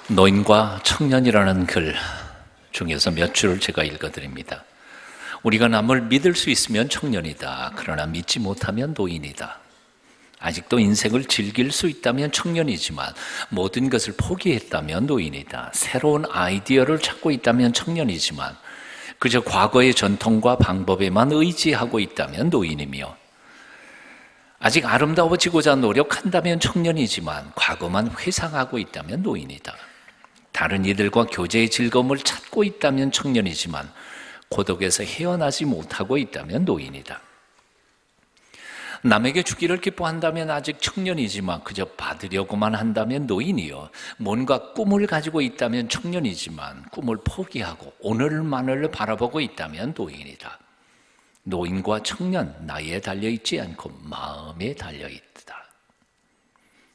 노인과 청년이라는 글 중에서 몇 줄을 제가 읽어드립니다. 우리가 남을 믿을 수 있으면 청년이다. 그러나 믿지 못하면 노인이다. 아직도 인생을 즐길 수 있다면 청년이지만 모든 것을 포기했다면 노인이다. 새로운 아이디어를 찾고 있다면 청년이지만 그저 과거의 전통과 방법에만 의지하고 있다면 노인이며, 아직 아름다워지고자 노력한다면 청년이지만 과거만 회상하고 있다면 노인이다. 다른 이들과 교제의 즐거움을 찾고 있다면 청년이지만 고독에서 헤어나지 못하고 있다면 노인이다. 남에게 주기를 기뻐한다면 아직 청년이지만 그저 받으려고만 한다면 노인이요, 뭔가 꿈을 가지고 있다면 청년이지만 꿈을 포기하고 오늘만을 바라보고 있다면 노인이다. 노인과 청년, 나이에 달려있지 않고 마음에 달려있다.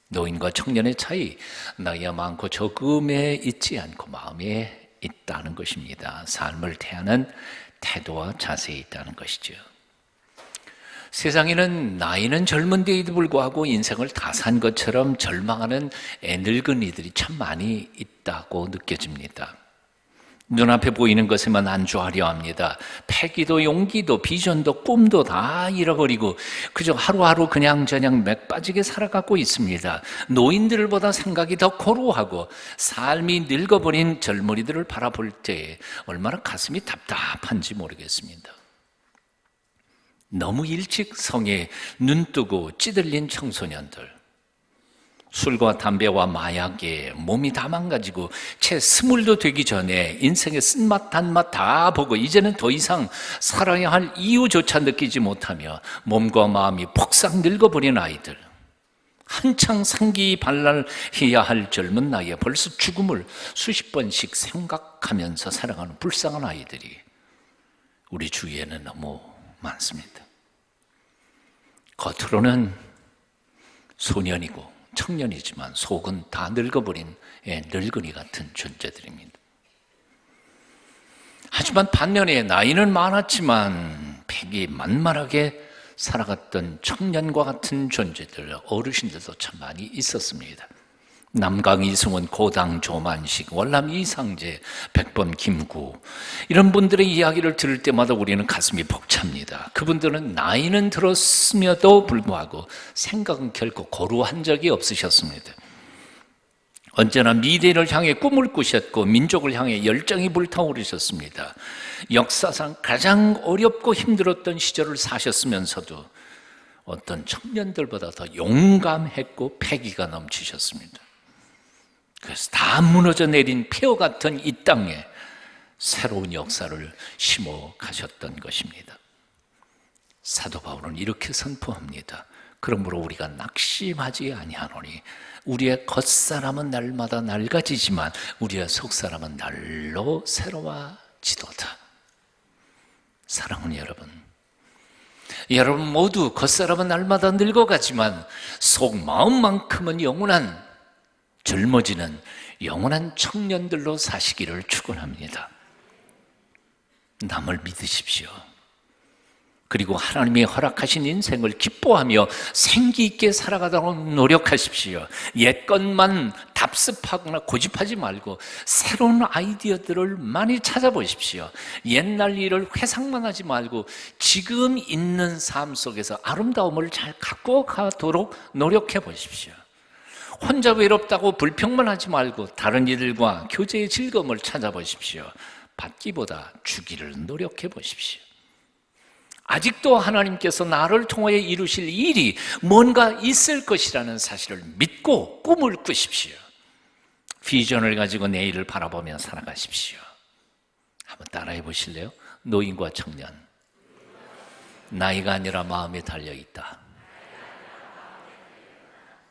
노인과 청년의 차이, 나이가 많고 적음에 있지 않고 마음에 있다는 것입니다. 삶을 대하는 태도와 자세에 있다는 것이죠. 세상에는 나이는 젊은데에도 불구하고 인생을 다 산 것처럼 절망하는 늙은 이들이 참 많이 있다고 느껴집니다. 눈앞에 보이는 것에만 안주하려 합니다. 패기도 용기도 비전도 꿈도 다 잃어버리고 그저 하루하루 그냥저냥 맥 빠지게 살아가고 있습니다. 노인들보다 생각이 더 고루하고 삶이 늙어버린 젊은이들을 바라볼 때 얼마나 가슴이 답답한지 모르겠습니다. 너무 일찍 성에 눈뜨고 찌들린 청소년들, 술과 담배와 마약에 몸이 다 망가지고 채 스물도 되기 전에 인생의 쓴맛 단맛 다 보고 이제는 더 이상 살아야 할 이유조차 느끼지 못하며 몸과 마음이 폭삭 늙어버린 아이들, 한창 상기 발랄해야 할 젊은 나이에 벌써 죽음을 수십 번씩 생각하면서 살아가는 불쌍한 아이들이 우리 주위에는 너무 많습니다. 겉으로는 소년이고 청년이지만 속은 다 늙어버린 늙은이 같은 존재들입니다. 하지만 반면에 나이는 많았지만 패기 만만하게 살아갔던 청년과 같은 존재들, 어르신들도 참 많이 있었습니다. 남강 이승원, 고당 조만식, 월남 이상재, 백범 김구, 이런 분들의 이야기를 들을 때마다 우리는 가슴이 벅찹니다. 그분들은 나이는 들었음에도 불구하고 생각은 결코 고루한 적이 없으셨습니다. 언제나 미래를 향해 꿈을 꾸셨고 민족을 향해 열정이 불타오르셨습니다. 역사상 가장 어렵고 힘들었던 시절을 사셨으면서도 어떤 청년들보다 더 용감했고 패기가 넘치셨습니다. 그래서 다 무너져 내린 폐허 같은 이 땅에 새로운 역사를 심어 가셨던 것입니다. 사도 바울은 이렇게 선포합니다. 그러므로 우리가 낙심하지 아니하노니 우리의 겉사람은 날마다 낡아지지만 우리의 속사람은 날로 새로워지도다. 사랑하는 여러분 모두 겉사람은 날마다 늙어가지만 속 마음만큼은 영원한 젊어지는 영원한 청년들로 사시기를 축원합니다. 남을 믿으십시오. 그리고 하나님이 허락하신 인생을 기뻐하며 생기 있게 살아가도록 노력하십시오. 옛 것만 답습하거나 고집하지 말고 새로운 아이디어들을 많이 찾아보십시오. 옛날 일을 회상만 하지 말고 지금 있는 삶 속에서 아름다움을 잘 갖고 가도록 노력해 보십시오. 혼자 외롭다고 불평만 하지 말고 다른 이들과 교제의 즐거움을 찾아보십시오. 받기보다 주기를 노력해 보십시오. 아직도 하나님께서 나를 통하여 이루실 일이 뭔가 있을 것이라는 사실을 믿고 꿈을 꾸십시오. 비전을 가지고 내일을 바라보며 살아가십시오. 한번 따라해 보실래요? 노인과 청년, 나이가 아니라 마음에 달려있다.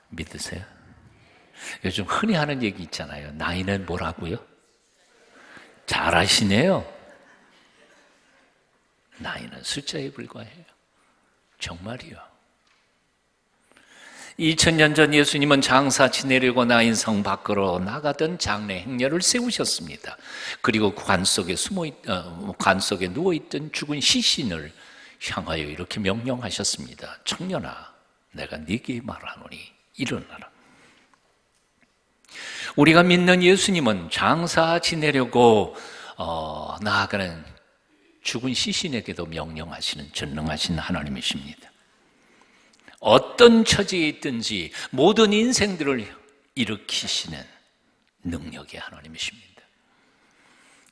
믿으세요? 요즘 흔히 하는 얘기 있잖아요. 나이는 뭐라고요? 잘하시네요. 나이는 숫자에 불과해요. 정말이요. 2000년 전 예수님은 장사 지내려고 나인성 밖으로 나가던 장례 행렬을 세우셨습니다. 그리고 관 속에 누워있던 죽은 시신을 향하여 이렇게 명령하셨습니다. 청년아, 내가 네게 말하노니 일어나라. 우리가 믿는 예수님은 장사 지내려고 나아가는 죽은 시신에게도 명령하시는 전능하신 하나님이십니다. 어떤 처지에 있든지 모든 인생들을 일으키시는 능력의 하나님이십니다.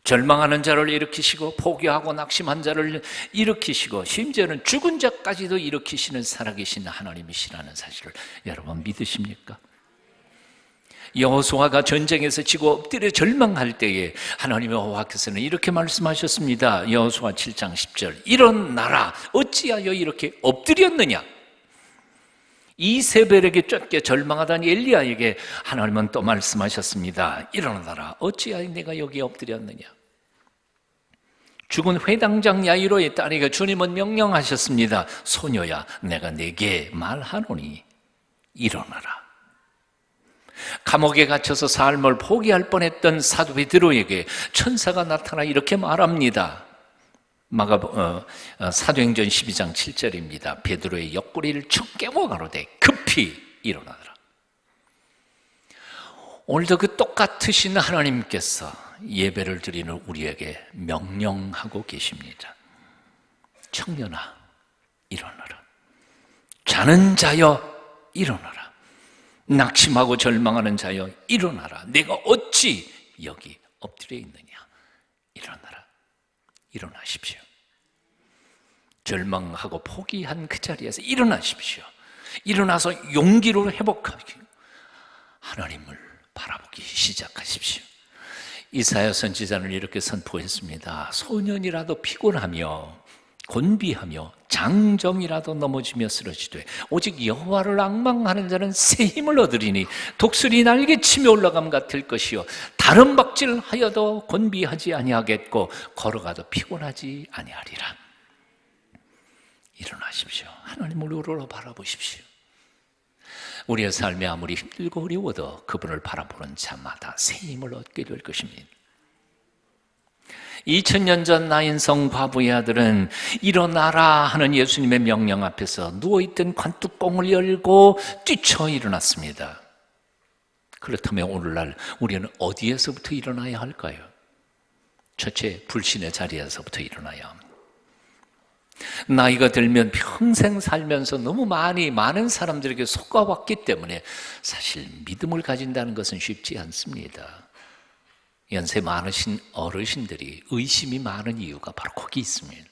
절망하는 자를 일으키시고 포기하고 낙심한 자를 일으키시고 심지어는 죽은 자까지도 일으키시는 살아계신 하나님이시라는 사실을 여러분 믿으십니까? 여호수아가 전쟁에서 지고 엎드려 절망할 때에 하나님의 여호와께서는 이렇게 말씀하셨습니다. 여호수아 7장 10절, 일어나라, 어찌하여 이렇게 엎드렸느냐. 이세벨에게 쫓겨 절망하던 엘리야에게 하나님은 또 말씀하셨습니다. 일어나라, 어찌하여 내가 여기 엎드렸느냐. 죽은 회당장 야이로의 딸에게 주님은 명령하셨습니다. 소녀야, 내가 네게 말하노니 일어나라. 감옥에 갇혀서 삶을 포기할 뻔했던 사도 베드로에게 천사가 나타나 이렇게 말합니다. 사도행전 12장 7절입니다. 베드로의 옆구리를 축 깨고 가로되 급히 일어나라. 오늘도 그 똑같으신 하나님께서 예배를 드리는 우리에게 명령하고 계십니다. 청년아, 일어나라. 자는 자여, 일어나라. 낙심하고 절망하는 자여, 일어나라. 내가 어찌 여기 엎드려 있느냐. 일어나라. 일어나십시오. 절망하고 포기한 그 자리에서 일어나십시오. 일어나서 용기로 회복하고 하나님을 바라보기 시작하십시오. 이사야 선지자는 이렇게 선포했습니다. 소년이라도 피곤하며 곤비하며 장정이라도 넘어지며 쓰러지되 오직 여호와를 앙망하는 자는 새 힘을 얻으리니 독수리 날개치며 올라감 같을 것이요 다른 박질하여도 곤비하지 아니하겠고 걸어가도 피곤하지 아니하리라. 일어나십시오. 하나님을 우러러 바라보십시오. 우리의 삶이 아무리 힘들고 어려워도 그분을 바라보는 자마다 새 힘을 얻게 될 것입니다. 2000년 전 나인성 과부의 아들은 일어나라 하는 예수님의 명령 앞에서 누워있던 관뚜껑을 열고 뛰쳐 일어났습니다. 그렇다면 오늘날 우리는 어디에서부터 일어나야 할까요? 첫째, 불신의 자리에서부터 일어나야 합니다. 나이가 들면 평생 살면서 너무 많은 사람들에게 속아왔기 때문에 사실 믿음을 가진다는 것은 쉽지 않습니다. 연세 많으신 어르신들이 의심이 많은 이유가 바로 거기 있습니다.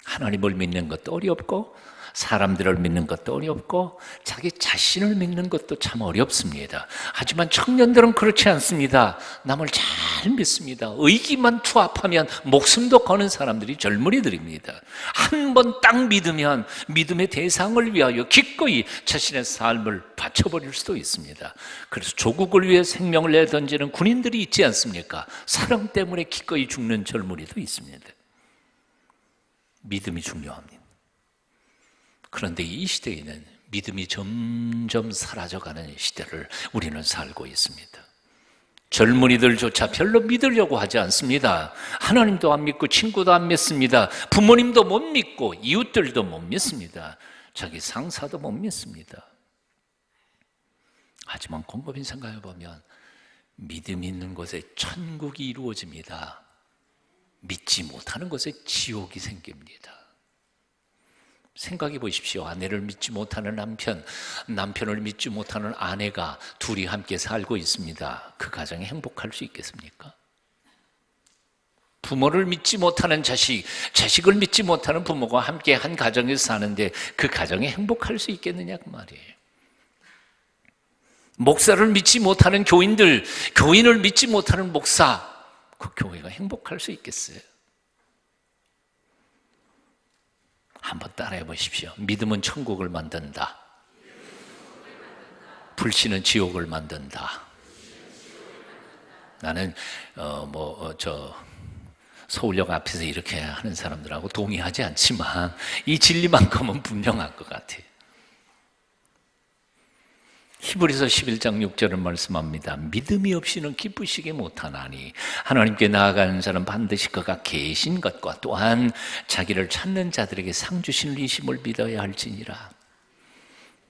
하나님을 믿는 것도 어렵고 사람들을 믿는 것도 어렵고 자기 자신을 믿는 것도 참 어렵습니다. 하지만 청년들은 그렇지 않습니다. 남을 잘 믿습니다. 의기만 투합하면 목숨도 거는 사람들이 젊은이들입니다. 한 번 딱 믿으면 믿음의 대상을 위하여 기꺼이 자신의 삶을 바쳐버릴 수도 있습니다. 그래서 조국을 위해 생명을 내던지는 군인들이 있지 않습니까? 사랑 때문에 기꺼이 죽는 젊은이도 있습니다. 믿음이 중요합니다. 그런데 이 시대에는 믿음이 점점 사라져가는 시대를 우리는 살고 있습니다. 젊은이들조차 별로 믿으려고 하지 않습니다. 하나님도 안 믿고 친구도 안 믿습니다. 부모님도 못 믿고 이웃들도 못 믿습니다. 자기 상사도 못 믿습니다. 하지만 곰곰이 생각해 보면 믿음이 있는 곳에 천국이 이루어집니다. 믿지 못하는 곳에 지옥이 생깁니다. 생각해 보십시오. 아내를 믿지 못하는 남편, 남편을 믿지 못하는 아내가 둘이 함께 살고 있습니다. 그 가정이 행복할 수 있겠습니까? 부모를 믿지 못하는 자식, 자식을 믿지 못하는 부모가 함께 한 가정에서 사는데 그 가정이 행복할 수 있겠느냐 그 말이에요. 목사를 믿지 못하는 교인들, 교인을 믿지 못하는 목사, 그 교회가 행복할 수 있겠어요? 한번 따라해 보십시오. 믿음은 천국을 만든다. 불신은 지옥을 만든다. 나는 서울역 앞에서 이렇게 하는 사람들하고 동의하지 않지만 이 진리만큼은 분명한 것 같아요. 히브리서 11장 6절은 말씀합니다. 믿음이 없이는 기쁘시게 못하나니 하나님께 나아가는 자는 반드시 그가 계신 것과 또한 자기를 찾는 자들에게 상 주시는 이심을 믿어야 할지니라.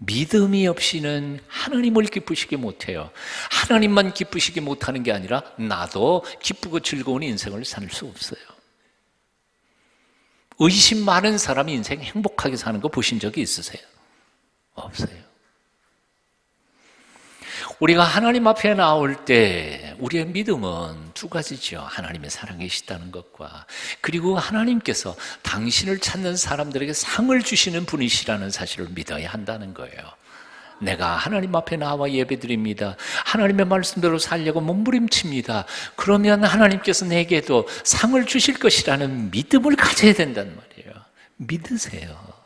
믿음이 없이는 하나님을 기쁘시게 못해요. 하나님만 기쁘시게 못하는 게 아니라 나도 기쁘고 즐거운 인생을 살 수 없어요. 의심 많은 사람이 인생 행복하게 사는 거 보신 적이 있으세요? 없어요. 우리가 하나님 앞에 나올 때 우리의 믿음은 두 가지죠. 하나님의 살아계시다는 것과, 그리고 하나님께서 당신을 찾는 사람들에게 상을 주시는 분이시라는 사실을 믿어야 한다는 거예요. 내가 하나님 앞에 나와 예배드립니다. 하나님의 말씀대로 살려고 몸부림칩니다. 그러면 하나님께서 내게도 상을 주실 것이라는 믿음을 가져야 된단 말이에요. 믿으세요.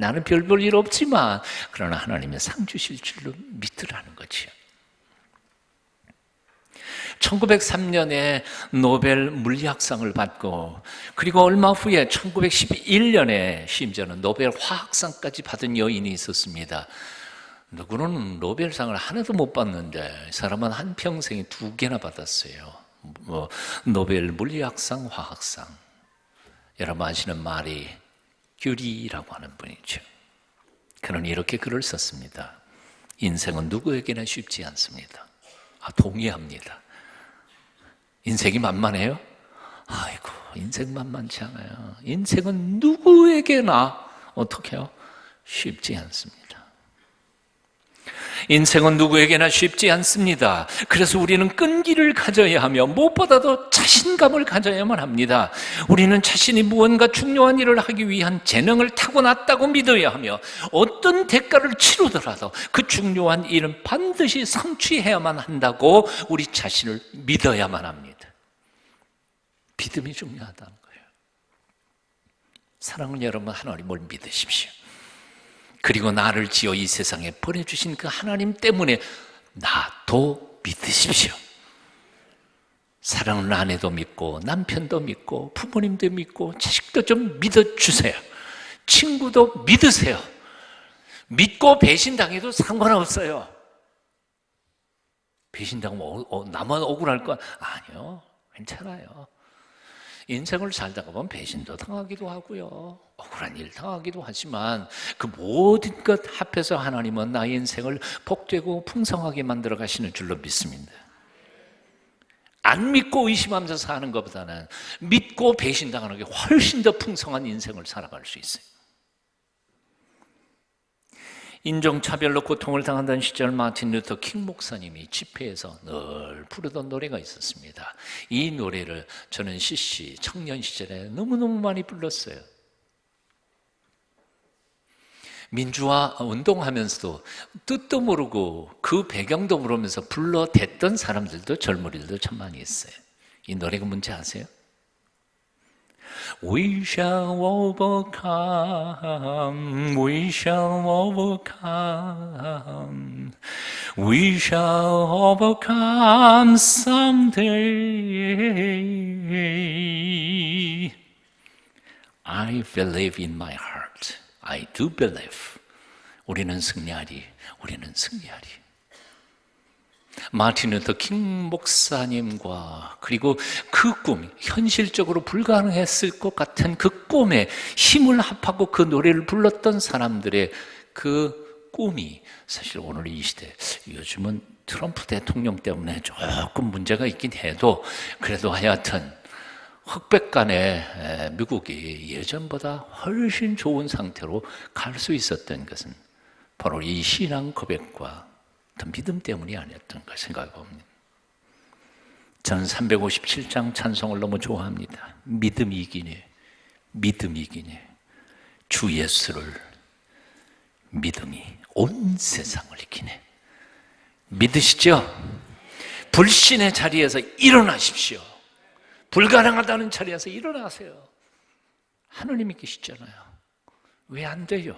나는 별 볼 일 없지만 그러나 하나님의 상 주실 줄로 믿으라는 거지요. 1903년에 노벨 물리학상을 받고, 그리고 얼마 후에 1911년에 심지어는 노벨 화학상까지 받은 여인이 있었습니다. 누구는 노벨상을 하나도 못 받는데 이 사람은 한평생에 2개나 받았어요. 노벨 물리학상, 화학상. 여러분 아시는 마리 큐리라고 하는 분이죠. 그는 이렇게 글을 썼습니다. 인생은 누구에게나 쉽지 않습니다. 동의합니다. 인생이 만만해요? 아이고, 인생 만만치 않아요. 인생은 누구에게나 어떻게 해요? 쉽지 않습니다. 인생은 누구에게나 쉽지 않습니다. 그래서 우리는 끈기를 가져야 하며 무엇보다도 자신감을 가져야만 합니다. 우리는 자신이 무언가 중요한 일을 하기 위한 재능을 타고났다고 믿어야 하며 어떤 대가를 치르더라도 그 중요한 일은 반드시 성취해야만 한다고 우리 자신을 믿어야만 합니다. 믿음이 중요하다는 거예요. 사랑하는 여러분, 하나님을 믿으십시오. 그리고 나를 지어 이 세상에 보내주신 그 하나님 때문에 나도 믿으십시오. 사랑하는 아내도 믿고 남편도 믿고 부모님도 믿고 자식도 좀 믿어주세요. 친구도 믿으세요. 믿고 배신당해도 상관없어요. 배신당하면 나만 억울할 거 아니요, 괜찮아요. 인생을 살다가 보면 배신도 당하기도 하고요, 억울한 일 당하기도 하지만 그 모든 것 합해서 하나님은 나의 인생을 복되고 풍성하게 만들어 가시는 줄로 믿습니다. 안 믿고 의심하면서 사는 것보다는 믿고 배신당하는 게 훨씬 더 풍성한 인생을 살아갈 수 있어요. 인종차별로 고통을 당한다는 시절 마틴 루터 킹 목사님이 집회에서 늘 부르던 노래가 있었습니다. 이 노래를 저는 CC 청년 시절에 너무너무 많이 불렀어요. 민주화 운동하면서도 뜻도 모르고 그 배경도 모르면서 불러댔던 사람들도 젊은이들도 참 많이 있어요. 이 노래가 뭔지 아세요? We shall overcome, we shall overcome, we shall overcome someday. I believe in my heart. I do believe. 우리는 승리하리, 우리는 승리하리. 마틴 루터 킹 목사님과 그리고 그 꿈, 현실적으로 불가능했을 것 같은 그 꿈에 힘을 합하고 그 노래를 불렀던 사람들의 그 꿈이 사실 오늘 이 시대, 요즘은 트럼프 대통령 때문에 조금 문제가 있긴 해도 그래도 하여튼 흑백 간에 미국이 예전보다 훨씬 좋은 상태로 갈 수 있었던 것은 바로 이 신앙 고백과 믿음 때문이 아니었던가 생각해 봅니다. 저는 357장 찬송을 너무 좋아합니다. 믿음이 이기네, 믿음이 이기네. 주 예수를 믿음이 온 세상을 이기네. 믿으시죠? 불신의 자리에서 일어나십시오. 불가능하다는 자리에서 일어나세요. 하느님이 계시잖아요. 왜 안 돼요?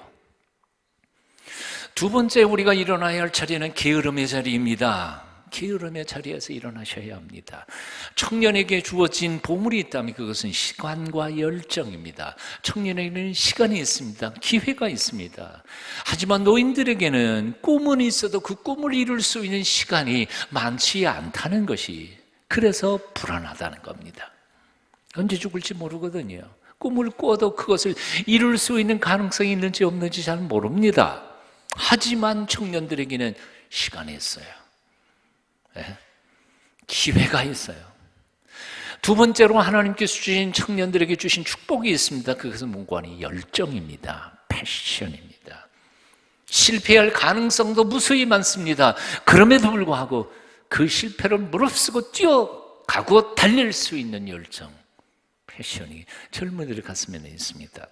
두 번째 우리가 일어나야 할 자리는 게으름의 자리입니다. 게으름의 자리에서 일어나셔야 합니다. 청년에게 주어진 보물이 있다면 그것은 시간과 열정입니다. 청년에게는 시간이 있습니다. 기회가 있습니다. 하지만 노인들에게는 꿈은 있어도 그 꿈을 이룰 수 있는 시간이 많지 않다는 것이, 그래서 불안하다는 겁니다. 언제 죽을지 모르거든요. 꿈을 꿔도 그것을 이룰 수 있는 가능성이 있는지 없는지 잘 모릅니다. 하지만 청년들에게는 시간이 있어요. 네? 기회가 있어요. 두 번째로 하나님께서 주신 청년들에게 주신 축복이 있습니다. 그것은 무관히 열정입니다. 패션입니다. 실패할 가능성도 무수히 많습니다. 그럼에도 불구하고 그 실패를 무릅쓰고 뛰어가고 달릴 수 있는 열정, 패션이 젊은이들 가슴에는 있습니다.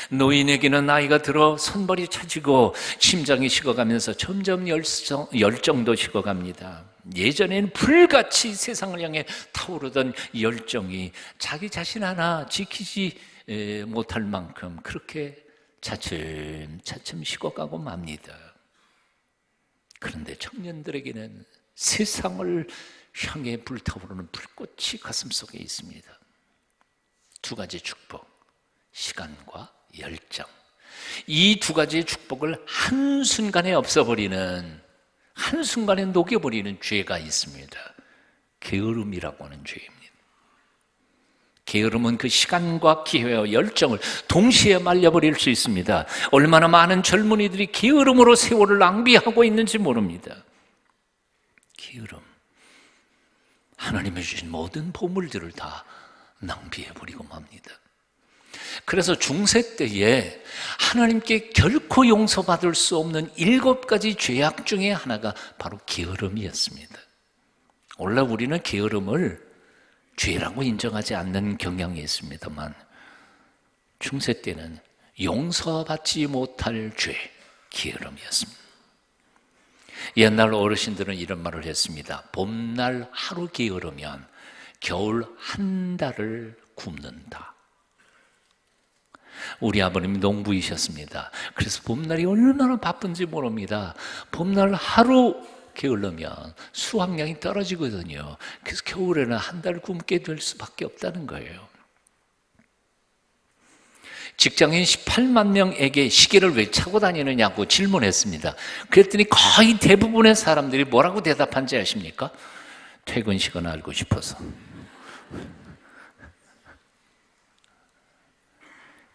노인에게는 나이가 들어 손발이 차지고 심장이 식어가면서 점점 열정도 식어갑니다. 예전에는 불같이 세상을 향해 타오르던 열정이 자기 자신 하나 지키지 못할 만큼 그렇게 차츰차츰 식어가고 맙니다. 그런데 청년들에게는 세상을 향해 불타오르는 불꽃이 가슴속에 있습니다. 두 가지 축복, 시간과 열정. 이 두 가지의 축복을 한순간에 없애버리는, 한순간에 녹여버리는 죄가 있습니다. 게으름이라고 하는 죄입니다. 게으름은 그 시간과 기회와 열정을 동시에 말려버릴 수 있습니다. 얼마나 많은 젊은이들이 게으름으로 세월을 낭비하고 있는지 모릅니다. 게으름, 하나님이 주신 모든 보물들을 다 낭비해버리고 맙니다. 그래서 중세 때에 하나님께 결코 용서받을 수 없는 7가지 죄악 중에 하나가 바로 게으름이었습니다. 원래 우리는 게으름을 죄라고 인정하지 않는 경향이 있습니다만 중세 때는 용서받지 못할 죄, 게으름이었습니다. 옛날 어르신들은 이런 말을 했습니다. 봄날 하루 게으르면 겨울 한 달을 굶는다. 우리 아버님이 농부이셨습니다. 그래서 봄날이 얼마나 바쁜지 모릅니다. 봄날 하루 게으르면 수확량이 떨어지거든요. 그래서 겨울에는 한 달 굶게 될 수밖에 없다는 거예요. 직장인 18만 명에게 시계를 왜 차고 다니느냐고 질문했습니다. 그랬더니 거의 대부분의 사람들이 뭐라고 대답한지 아십니까? 퇴근 시간을 알고 싶어서.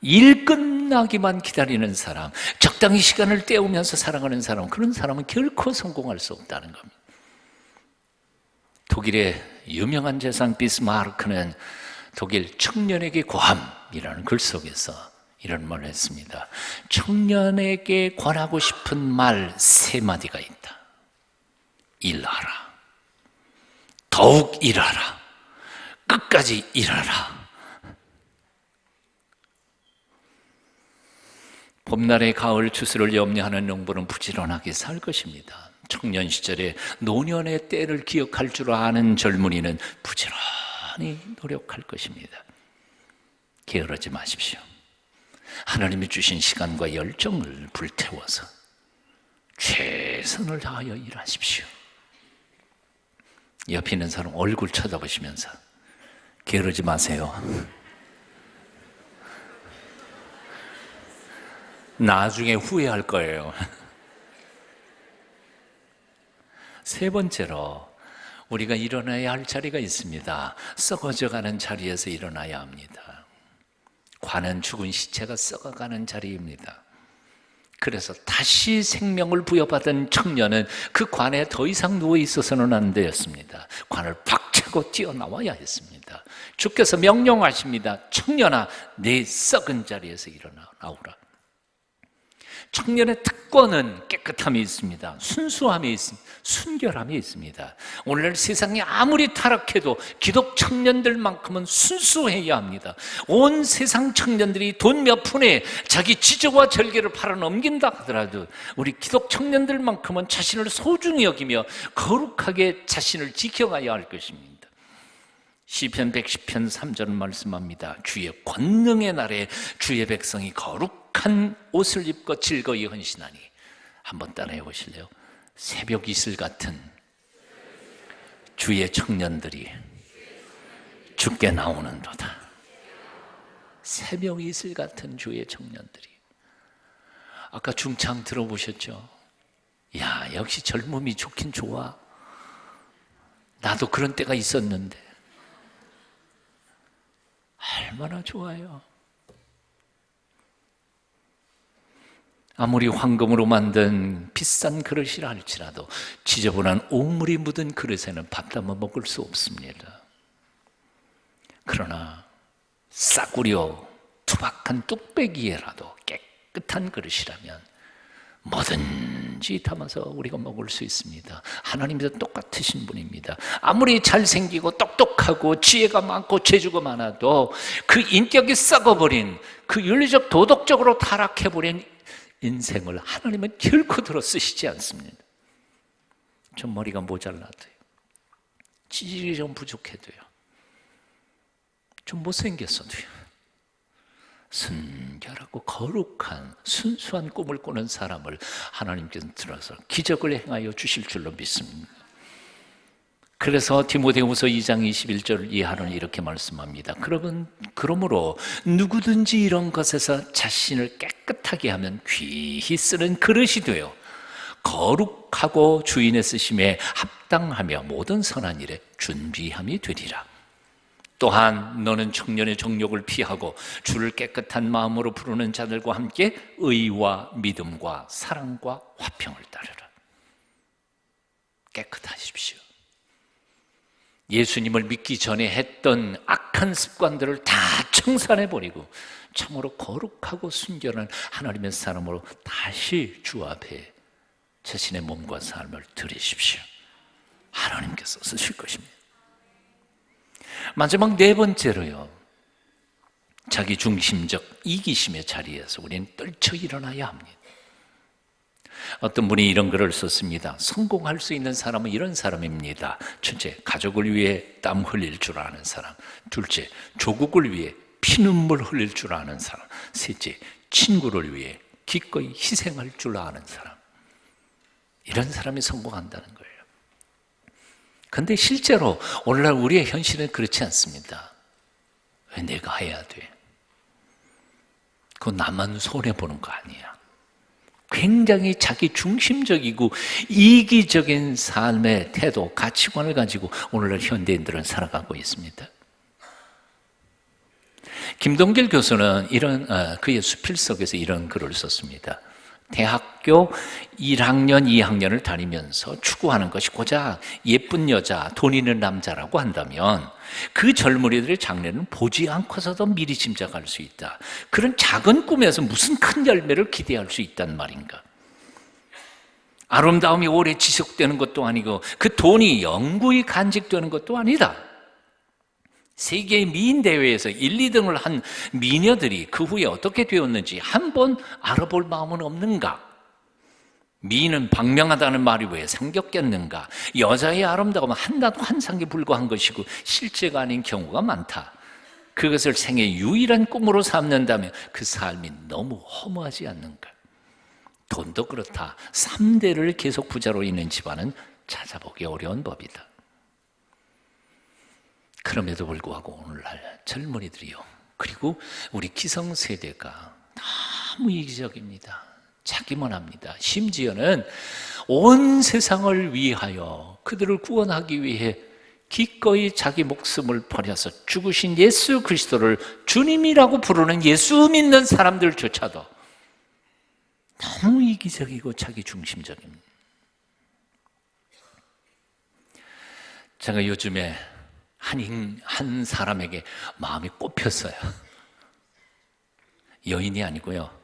일 끝나기만 기다리는 사람, 적당히 시간을 때우면서 살아가는 사람, 그런 사람은 결코 성공할 수 없다는 겁니다. 독일의 유명한 재상 비스마르크는 독일 청년에게 고함이라는 글 속에서 이런 말을 했습니다. 청년에게 권하고 싶은 말 3마디가 있다. 일하라. 더욱 일하라. 끝까지 일하라. 봄날의 가을 추수를 염려하는 농부는 부지런하게 살 것입니다. 청년 시절에 노년의 때를 기억할 줄 아는 젊은이는 부지런히 노력할 것입니다. 게으르지 마십시오. 하나님이 주신 시간과 열정을 불태워서 최선을 다하여 일하십시오. 옆에 있는 사람 얼굴 쳐다보시면서 게으르지 마세요. 나중에 후회할 거예요. 세 번째로 우리가 일어나야 할 자리가 있습니다. 썩어져가는 자리에서 일어나야 합니다. 관은 죽은 시체가 썩어가는 자리입니다. 그래서 다시 생명을 부여받은 청년은 그 관에 더 이상 누워 있어서는 안 되었습니다. 관을 박차고 뛰어나와야 했습니다. 주께서 명령하십니다. 청년아, 내 썩은 자리에서 일어나오라. 청년의 특권은 깨끗함이 있습니다. 순수함이 있습니다. 순결함이 있습니다. 오늘 세상이 아무리 타락해도 기독 청년들만큼은 순수해야 합니다. 온 세상 청년들이 돈 몇 푼에 자기 지저와 절개를 팔아넘긴다 하더라도 우리 기독 청년들만큼은 자신을 소중히 여기며 거룩하게 자신을 지켜가야 할 것입니다. 시편 110편 3절은 말씀합니다. 주의 권능의 날에 주의 백성이 거룩한 옷을 입고 즐거이 헌신하니. 한번 따라해 보실래요? 새벽 이슬 같은 주의 청년들이 주께 나오는도다. 새벽 이슬 같은 주의 청년들이. 아까 중창 들어보셨죠? 야, 역시 젊음이 좋긴 좋아. 나도 그런 때가 있었는데 얼마나 좋아요. 아무리 황금으로 만든 비싼 그릇이라 할지라도 지저분한 오물이 묻은 그릇에는 밥 담아 먹을 수 없습니다. 그러나 싸구려 투박한 뚝배기에라도 깨끗한 그릇이라면 뭐든지 담아서 우리가 먹을 수 있습니다. 하나님도 똑같으신 분입니다. 아무리 잘생기고 똑똑하고 지혜가 많고 재주가 많아도 그 인격이 썩어버린, 그 윤리적 도덕적으로 타락해버린 인생을 하나님은 결코 들어 쓰시지 않습니다. 좀 머리가 모자라도요, 지질이 좀 부족해도요, 좀 못생겼어도요, 순결하고 거룩한 순수한 꿈을 꾸는 사람을 하나님께서 들어서 기적을 행하여 주실 줄로 믿습니다. 그래서 디모데후서 2장 21절 이하는 이렇게 말씀합니다. 그러므로 누구든지 이런 것에서 자신을 깨끗하게 하면 귀히 쓰는 그릇이 되어 거룩하고 주인의 쓰심에 합당하며 모든 선한 일에 준비함이 되리라. 또한 너는 청년의 정욕을 피하고 주를 깨끗한 마음으로 부르는 자들과 함께 의와 믿음과 사랑과 화평을 따르라. 깨끗하십시오. 예수님을 믿기 전에 했던 악한 습관들을 다 청산해버리고 참으로 거룩하고 순결한 하나님의 사람으로 다시 주 앞에 자신의 몸과 삶을 드리십시오. 하나님께서 쓰실 것입니다. 마지막 네 번째로요, 자기 중심적 이기심의 자리에서 우리는 떨쳐 일어나야 합니다. 어떤 분이 이런 글을 썼습니다. 성공할 수 있는 사람은 이런 사람입니다. 첫째, 가족을 위해 땀 흘릴 줄 아는 사람. 둘째, 조국을 위해 피눈물 흘릴 줄 아는 사람. 셋째, 친구를 위해 기꺼이 희생할 줄 아는 사람. 이런 사람이 성공한다는 거예요. 그런데 실제로 오늘날 우리의 현실은 그렇지 않습니다. 왜 내가 해야 돼? 그건 나만 손해보는 거 아니야. 굉장히 자기 중심적이고 이기적인 삶의 태도, 가치관을 가지고 오늘날 현대인들은 살아가고 있습니다. 김동길 교수는 그의 수필석에서 이런 글을 썼습니다. 대학교 1학년, 2학년을 다니면서 추구하는 것이 고작 예쁜 여자, 돈 있는 남자라고 한다면 그 젊은이들의 장래는 보지 않고서도 미리 짐작할 수 있다. 그런 작은 꿈에서 무슨 큰 열매를 기대할 수 있단 말인가? 아름다움이 오래 지속되는 것도 아니고 그 돈이 영구히 간직되는 것도 아니다. 세계 미인 대회에서 1, 2등을 한 미녀들이 그 후에 어떻게 되었는지 한번 알아볼 마음은 없는가? 미인은 방명하다는 말이 왜 생겼겠는가? 여자의 아름다움은 한낱 환상에 불과한 것이고 실제가 아닌 경우가 많다. 그것을 생애 유일한 꿈으로 삼는다면 그 삶이 너무 허무하지 않는가? 돈도 그렇다. 3대를 계속 부자로 있는 집안은 찾아보기 어려운 법이다. 그럼에도 불구하고 오늘날 젊은이들이요, 그리고 우리 기성세대가 너무 이기적입니다. 자기만 합니다. 심지어는 온 세상을 위하여 그들을 구원하기 위해 기꺼이 자기 목숨을 버려서 죽으신 예수 그리스도를 주님이라고 부르는 예수 믿는 사람들조차도 너무 이기적이고 자기 중심적입니다. 제가 요즘에 한 사람에게 마음이 꼽혔어요. 여인이 아니고요,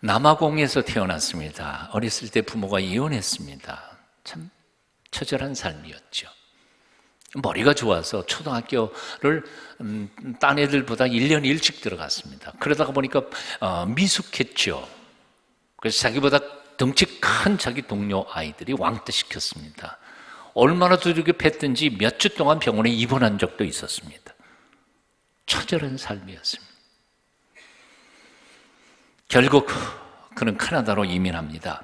남아공에서 태어났습니다. 어렸을 때 부모가 이혼했습니다. 참 처절한 삶이었죠. 머리가 좋아서 초등학교를 딴 애들보다 1년 일찍 들어갔습니다. 그러다가 보니까 미숙했죠. 그래서 자기보다 덩치 큰 자기 동료 아이들이 왕따시켰습니다. 얼마나 두들겨 팼든지 몇 주 동안 병원에 입원한 적도 있었습니다. 처절한 삶이었습니다. 결국 그는 캐나다로 이민합니다.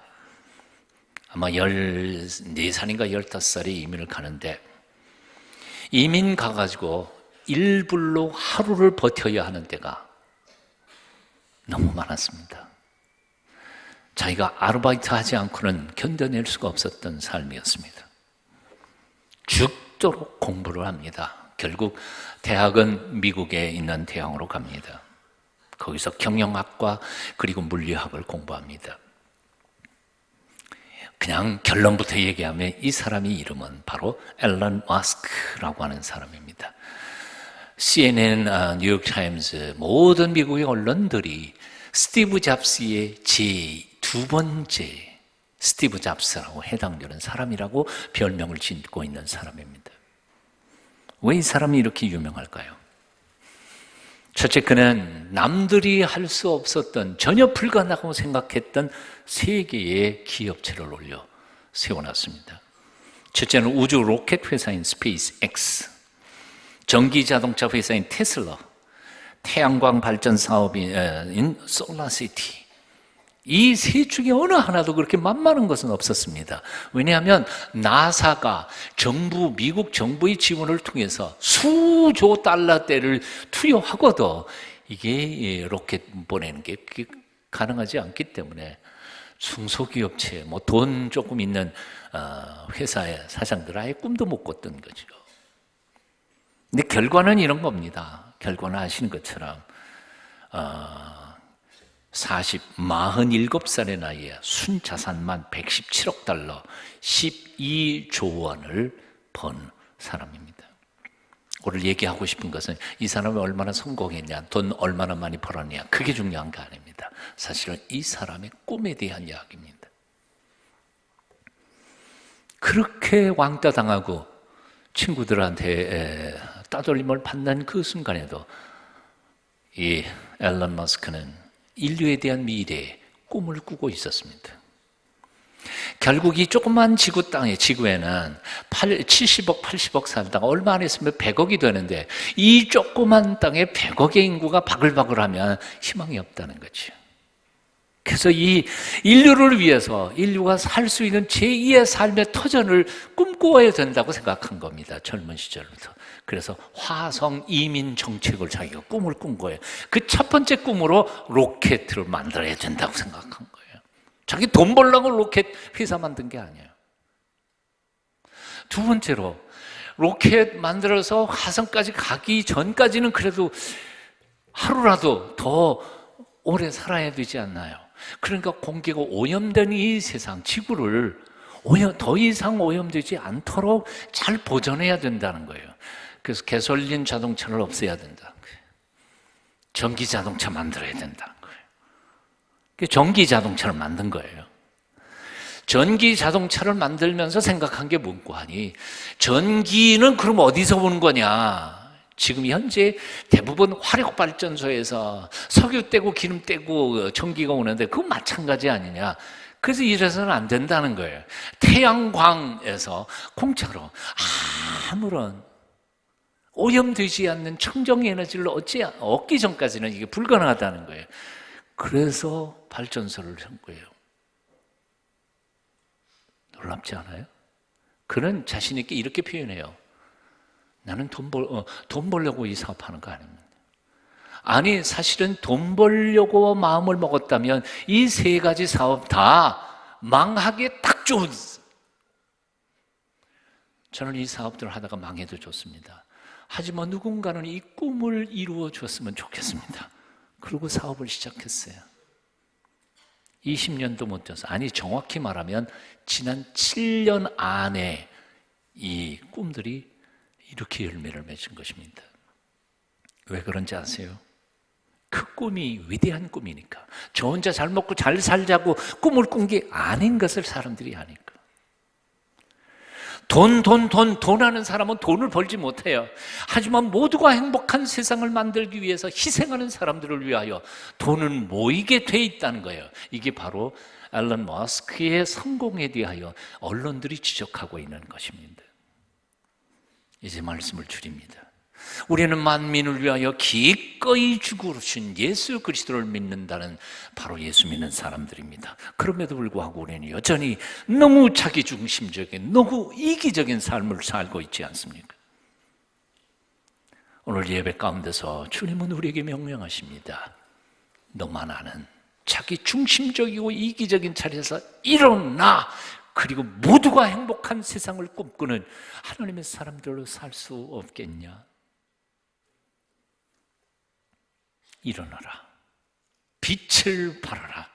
아마 14살인가 15살에 이민을 가는데, 이민 가가지고 일불로 하루를 버텨야 하는 때가 너무 많았습니다. 자기가 아르바이트 하지 않고는 견뎌낼 수가 없었던 삶이었습니다. 죽도록 공부를 합니다. 결국 대학은 미국에 있는 대학으로 갑니다. 거기서 경영학과 그리고 물리학을 공부합니다. 그냥 결론부터 얘기하면 이 사람의 이름은 바로 앨런 머스크라고 하는 사람입니다. CNN, 뉴욕타임즈, 모든 미국의 언론들이 스티브 잡스의 두 번째 스티브 잡스라고 해당되는 사람이라고 별명을 짓고 있는 사람입니다. 왜 이 사람이 이렇게 유명할까요? 첫째, 그는 남들이 할 수 없었던, 전혀 불가능하다고 생각했던 세 개의 기업체를 올려 세워놨습니다. 첫째는 우주 로켓 회사인 스페이스X, 전기 자동차 회사인 테슬라, 태양광 발전 사업인 솔라시티. 이 세 중에 어느 하나도 그렇게 만만한 것은 없었습니다. 왜냐하면 나사가 미국 정부의 지원을 통해서 수조 달러대를 투여하고도 이게 로켓 보내는 게 가능하지 않기 때문에 중소기업체, 돈 조금 있는 회사의 사장들 아예 꿈도 못 꿨던 거죠. 근데 결과는 이런 겁니다. 결과는 아시는 것처럼 47살의 나이에 순자산만 117억 달러, 12조 원을 번 사람입니다. 오늘 얘기하고 싶은 것은 이 사람이 얼마나 성공했냐, 돈 얼마나 많이 벌었냐, 그게 중요한 거 아닙니다. 사실은 이 사람의 꿈에 대한 이야기입니다. 그렇게 왕따 당하고 친구들한테 따돌림을 받는 그 순간에도 이 앨런 머스크는 인류에 대한 미래의 꿈을 꾸고 있었습니다. 결국 이 조그만 지구에는 70억, 80억 살다가 얼마 안 있으면 100억이 되는데 이 조그만 땅에 100억의 인구가 바글바글하면 희망이 없다는 거죠. 그래서 이 인류를 위해서 인류가 살 수 있는 제2의 삶의 터전을 꿈꾸어야 된다고 생각한 겁니다. 젊은 시절부터. 그래서 화성 이민 정책을 자기가 꿈을 꾼 거예요. 그 첫 번째 꿈으로 로켓을 만들어야 된다고 생각한 거예요. 자기 돈 벌려고 로켓 회사 만든 게 아니에요. 두 번째로 로켓 만들어서 화성까지 가기 전까지는 그래도 하루라도 더 오래 살아야 되지 않나요? 그러니까 공기가 오염된 이 세상, 지구를 더 이상 오염되지 않도록 잘 보존해야 된다는 거예요. 그래서 가솔린 자동차를 없애야 된다는 거예요. 전기 자동차 만들어야 된다는 거예요. 전기 자동차를 만든 거예요. 전기 자동차를 만들면서 생각한 게 뭔고 하니, 전기는 그럼 어디서 오는 거냐? 지금 현재 대부분 화력발전소에서 석유 떼고 기름 떼고 전기가 오는데 그거 마찬가지 아니냐. 그래서 이래서는 안 된다는 거예요. 태양광에서 공짜로 아무런 오염되지 않는 청정 에너지를 얻기 전까지는 이게 불가능하다는 거예요. 그래서 발전소를 한 거예요. 놀랍지 않아요? 그는 자신 있게 이렇게 표현해요. 나는 돈 벌려고 이 사업하는 거 아닙니다. 아니, 사실은 돈 벌려고 마음을 먹었다면 이 세 가지 사업 다 망하기에 딱 좋은. 저는 이 사업들을 하다가 망해도 좋습니다. 하지만 누군가는 이 꿈을 이루어 줬으면 좋겠습니다. 그리고 사업을 시작했어요. 20년도 못 돼서, 아니 정확히 말하면 지난 7년 안에 이 꿈들이 이렇게 열매를 맺은 것입니다. 왜 그런지 아세요? 그 꿈이 위대한 꿈이니까. 저 혼자 잘 먹고 잘 살자고 꿈을 꾼 게 아닌 것을 사람들이 아니까. 돈 하는 사람은 돈을 벌지 못해요. 하지만 모두가 행복한 세상을 만들기 위해서 희생하는 사람들을 위하여 돈은 모이게 돼 있다는 거예요. 이게 바로 앨런 머스크의 성공에 대하여 언론들이 지적하고 있는 것입니다. 이제 말씀을 줄입니다. 우리는 만민을 위하여 기꺼이 죽으신 예수 그리스도를 믿는다는 바로 예수 믿는 사람들입니다. 그럼에도 불구하고 우리는 여전히 너무 자기중심적인, 너무 이기적인 삶을 살고 있지 않습니까? 오늘 예배 가운데서 주님은 우리에게 명령하십니다. 너만 아는 자기중심적이고 이기적인 자리에서 일어나, 그리고 모두가 행복한 세상을 꿈꾸는 하나님의 사람들로 살 수 없겠냐? 일어나라. 빛을 발하라.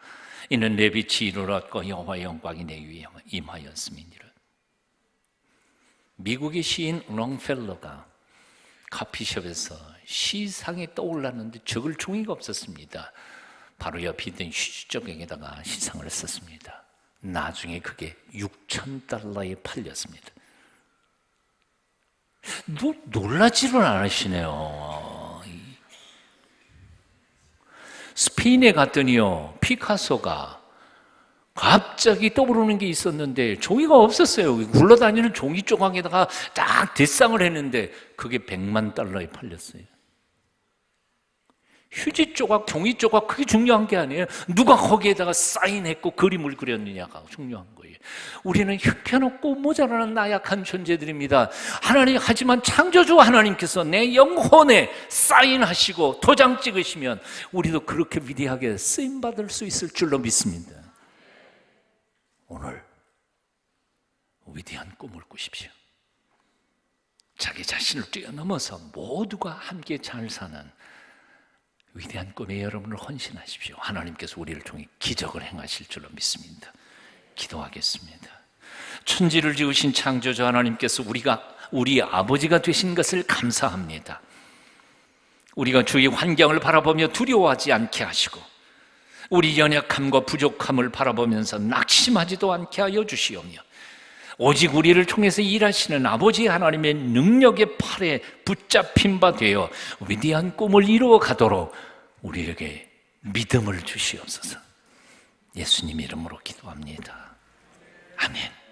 이는 내 빛이 이르렀고 여호와의 영광이 내 위에 임하였음이니라. 미국의 시인 롱펠러가 커피숍에서 시상이 떠올랐는데 적을 종이가 없었습니다. 바로 옆에 있던 휴지조각에다가 시상을 썼습니다. 나중에 그게 $6,000에 팔렸습니다. 놀라지를 않으시네요. 스페인에 갔더니요, 피카소가 갑자기 떠오르는 게 있었는데 종이가 없었어요. 굴러다니는 종이 조각에다가 딱 대상을 했는데 그게 $10,000에 팔렸어요. 휴지 조각, 종이 조각 그게 중요한 게 아니에요. 누가 거기에다가 사인했고 그림을 그렸느냐가 중요한 거예요. 우리는 형편없고 모자라는 나약한 존재들입니다. 하지만 창조주 하나님께서 내 영혼에 사인하시고 도장 찍으시면 우리도 그렇게 위대하게 쓰임받을 수 있을 줄로 믿습니다. 오늘 위대한 꿈을 꾸십시오. 자기 자신을 뛰어넘어서 모두가 함께 잘 사는 위대한 꿈에 여러분을 헌신하십시오. 하나님께서 우리를 통해 기적을 행하실 줄로 믿습니다. 기도하겠습니다. 천지를 지으신 창조주 하나님께서 우리 아버지가 되신 것을 감사합니다. 우리가 주위 환경을 바라보며 두려워하지 않게 하시고 우리 연약함과 부족함을 바라보면서 낙심하지도 않게 하여 주시오며 오직 우리를 통해서 일하시는 아버지 하나님의 능력의 팔에 붙잡힌 바 되어 위대한 꿈을 이루어 가도록 우리에게 믿음을 주시옵소서. 예수님 이름으로 기도합니다. 아멘.